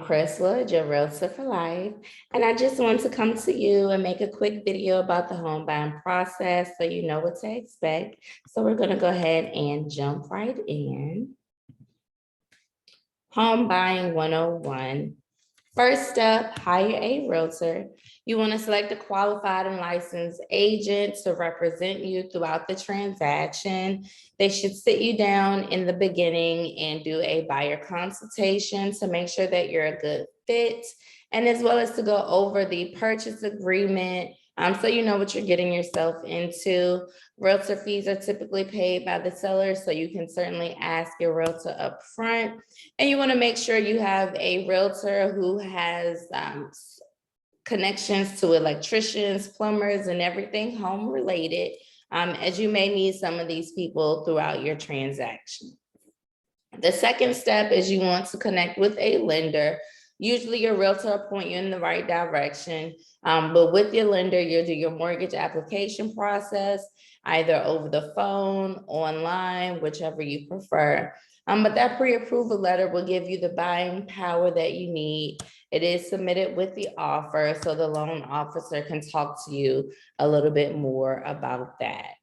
Cresswood, your realtor for life. And I just want to come to you and make a quick video about the home buying process so you know what to expect. So we're going to go ahead and jump right in. Home buying 101. First up, hire a realtor. You want to select a qualified and licensed agent to represent you throughout the transaction. They should sit you down in the beginning and do a buyer consultation to make sure that you're a good fit, and as well as to go over the purchase agreement, so you know what you're getting yourself into. Realtor fees are typically paid by the seller, so you can certainly ask your realtor up front. And you want to make sure you have a realtor who has connections to electricians, plumbers, and everything home related, as you may need some of these people throughout your transaction. The second step is you want to connect with a lender. Usually your realtor will point you in the right direction, but with your lender, you'll do your mortgage application process, either over the phone, online, whichever you prefer. But that pre-approval letter will give you the buying power that you need. It is submitted with the offer, so the loan officer can talk to you a little bit more about that.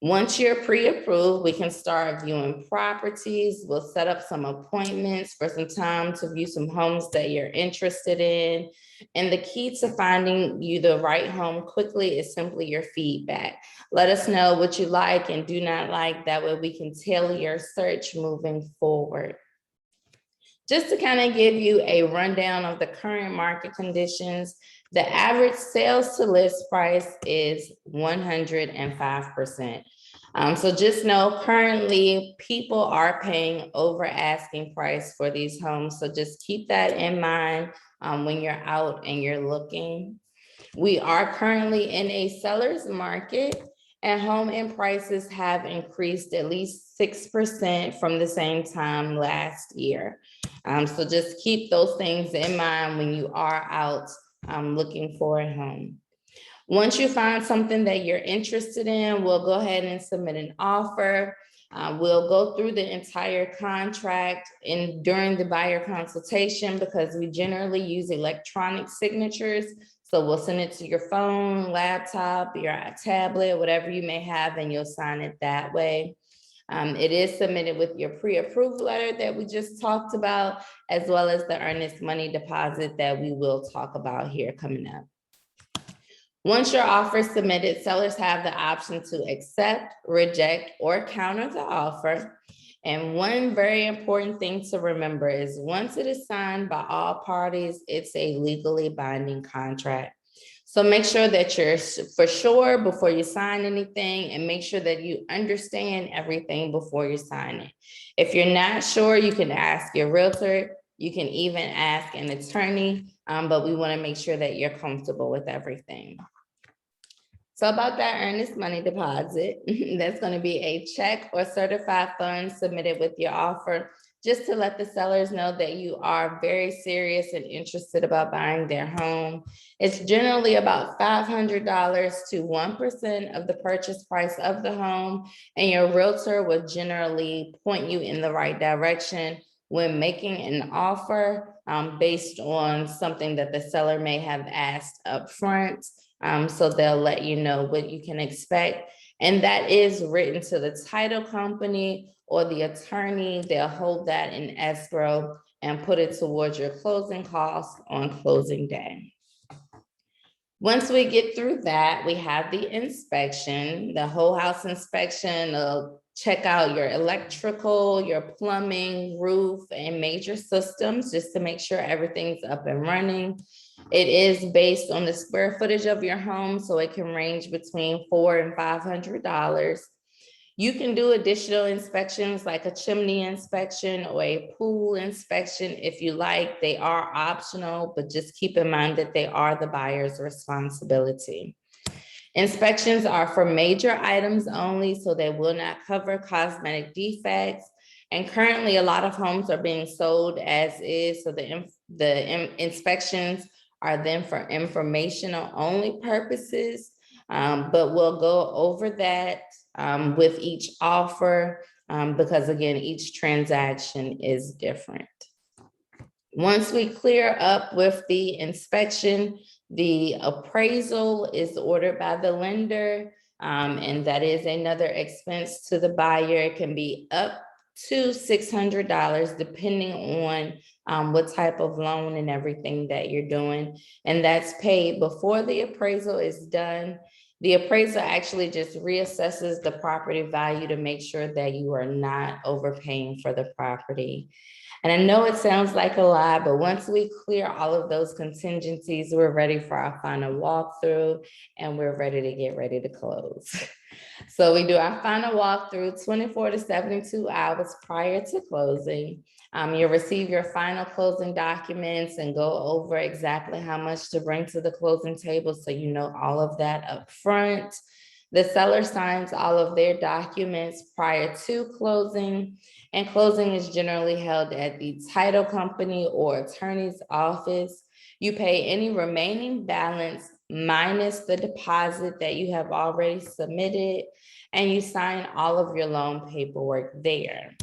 Once you're pre-approved, we can start viewing properties. We'll set up some appointments for some time to view some homes that you're interested in. And the key to finding you the right home quickly is simply your feedback. Let us know what you like and do not like. That way we can tailor your search moving forward. Just to kind of give you a rundown of the current market conditions, the average sales to list price is 105%. So just know currently people are paying over asking price for these homes. So just keep that in mind when you're out and you're looking. We are currently in a seller's market, and home end prices have increased at least 6% from the same time last year. So just keep those things in mind when you are out looking for a home. Once you find something that you're interested in, we'll go ahead and submit an offer. We'll go through the entire contract during the buyer consultation, because we generally use electronic signatures. So we'll send it to your phone, laptop, your tablet, whatever you may have, and you'll sign it that way. It is submitted with your pre-approval letter that we just talked about, as well as the earnest money deposit that we will talk about here coming up. Once your offer is submitted, sellers have the option to accept, reject, or counter the offer. And one very important thing to remember is once it is signed by all parties, it's a legally binding contract. So make sure that you're for sure before you sign anything, and make sure that you understand everything before you sign it. If you're not sure, you can ask your realtor. You can even ask an attorney, but we want to make sure that you're comfortable with everything. So about that earnest money deposit, that's going to be a check or certified funds submitted with your offer, just to let the sellers know that you are very serious and interested about buying their home. It's generally about $500 to 1% of the purchase price of the home, and your realtor will generally point you in the right direction when making an offer based on something that the seller may have asked up front. So they'll let you know what you can expect. And that is written to the title company or the attorney. They'll hold that in escrow and put it towards your closing costs on closing day. Once we get through that, we have the inspection, the whole house inspection. Check out your electrical, your plumbing, roof, and major systems, just to make sure everything's up and running. It is based on the square footage of your home, so it can range between $400 and $500. You can do additional inspections like a chimney inspection or a pool inspection if you like. They are optional, but just keep in mind that they are the buyer's responsibility. Inspections are for major items only, so they will not cover cosmetic defects. And currently, a lot of homes are being sold as is, so the inspections are then for informational only purposes, but we'll go over that with each offer because again, each transaction is different. Once we clear up with the inspection, the appraisal is ordered by the lender, and that is another expense to the buyer. It can be up to $600 depending on what type of loan and everything that you're doing. And that's paid before the appraisal is done. The appraiser actually just reassesses the property value to make sure that you are not overpaying for the property. And I know it sounds like a lot, but once we clear all of those contingencies, we're ready for our final walkthrough and we're ready to get ready to close. So we do our final walkthrough 24 to 72 hours prior to closing. You'll receive your final closing documents and go over exactly how much to bring to the closing table, so you know all of that up front. The seller signs all of their documents prior to closing, and closing is generally held at the title company or attorney's office. You pay any remaining balance minus the deposit that you have already submitted, and you sign all of your loan paperwork there.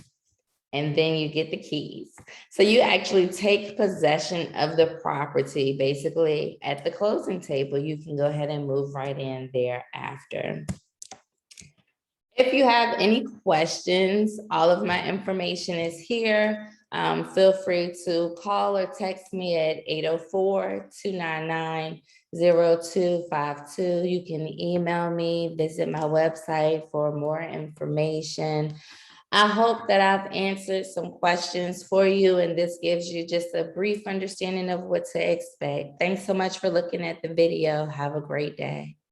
And then you get the keys. So you actually take possession of the property basically at the closing table. You can go ahead and move right in thereafter. If you have any questions, all of my information is here. Feel free to call or text me at 804-299-0252. You can email me, visit my website for more information. I hope that I've answered some questions for you, and this gives you just a brief understanding of what to expect. Thanks so much for looking at the video. Have a great day.